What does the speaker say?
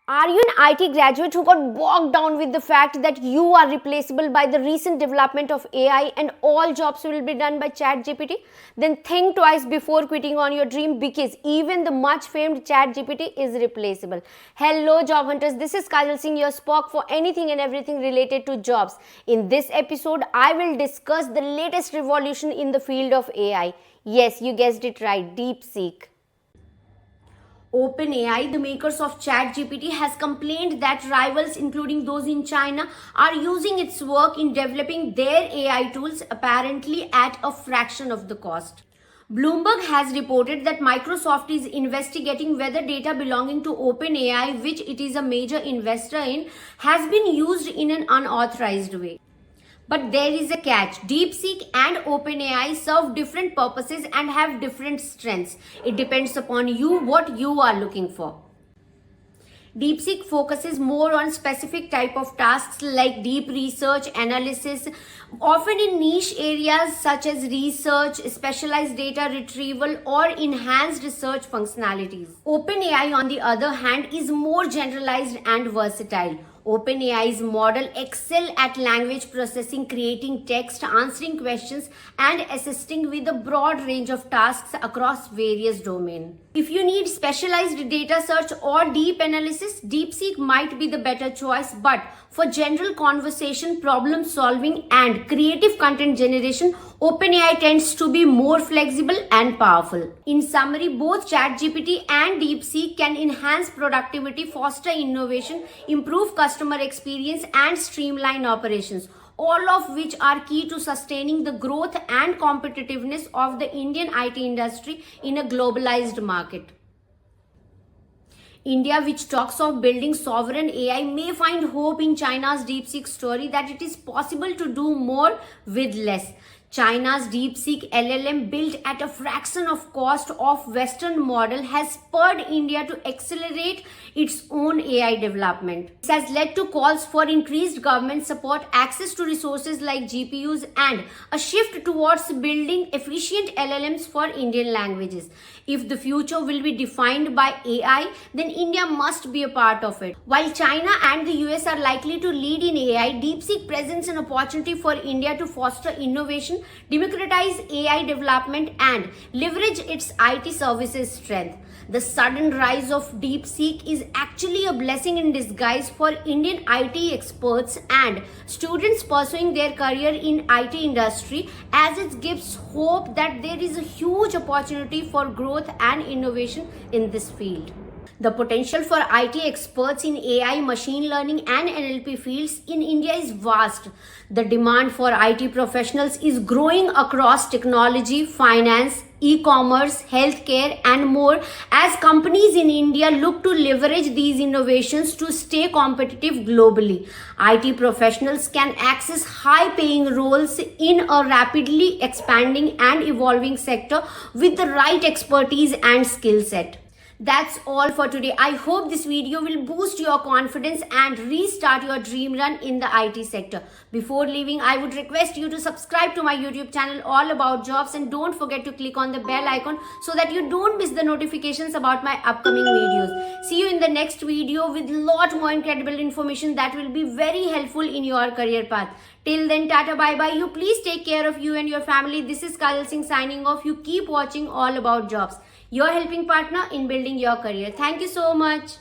Are you an IT graduate who got bogged down with the fact that you are replaceable by the recent development of AI and all jobs will be done by ChatGPT? Then think twice before quitting on your dream because even the much famed ChatGPT is replaceable. Hello job hunters, this is Kajal Singh, your spoke for anything and everything related to jobs. In this episode, I will discuss the latest revolution in the field of AI. Yes, you guessed it right, DeepSeek. OpenAI, the makers of ChatGPT, has complained that rivals, including those in China, are using its work in developing their AI tools apparently at a fraction of the cost. Bloomberg has reported that Microsoft is investigating whether data belonging to OpenAI, which it is a major investor in, has been used in an unauthorized way. But there is a catch. DeepSeek and OpenAI serve different purposes and have different strengths. It depends upon you what you are looking for. DeepSeek focuses more on specific type of tasks like deep research, analysis, often in niche areas such as research, specialized data retrieval, or enhanced research functionalities. OpenAI, on the other hand, is more generalized and versatile. OpenAI's model excel at language processing, creating text, answering questions, and assisting with a broad range of tasks across various domains. If you need specialized data search or deep analysis, DeepSeek might be the better choice, but for general conversation, problem solving, and creative content generation, OpenAI tends to be more flexible and powerful. In summary, both ChatGPT and DeepSeek can enhance productivity, foster innovation, improve customer experience, and streamline operations, all of which are key to sustaining the growth and competitiveness of the Indian IT industry in a globalized market. India, which talks of building sovereign AI, may find hope in China's DeepSeek story that it is possible to do more with less. China's DeepSeek LLM, built at a fraction of cost of Western model, has spurred India to accelerate its own AI development. This has led to calls for increased government support, access to resources like GPUs, and a shift towards building efficient LLMs for Indian languages. If the future will be defined by AI, then India must be a part of it. While China and the US are likely to lead in AI, DeepSeek presents an opportunity for India to foster innovation, democratize AI development, and leverage its IT services strength. The sudden rise of DeepSeek is actually a blessing in disguise for Indian IT experts and students pursuing their career in IT industry, as it gives hope that there is a huge opportunity for growth and innovation in this field. The potential for IT experts in AI, machine learning, and NLP fields in India is vast. The demand for IT professionals is growing across technology, finance, e-commerce, healthcare, and more as companies in India look to leverage these innovations to stay competitive globally. IT professionals can access high-paying roles in a rapidly expanding and evolving sector with the right expertise and skill set. That's all for today. I hope this video will boost your confidence and restart your dream run in the IT sector. Before leaving, I would request you to subscribe to my YouTube channel all about jobs, and don't forget to click on the bell icon so that you don't miss the notifications about my upcoming videos. See you in the next video with lot more incredible information that will be very helpful in your career path. Till then, tata, bye bye. You please take care of you and your family. This is Kajal Singh signing off. You keep watching All About Jobs, your helping partner in building your career. Thank you so much.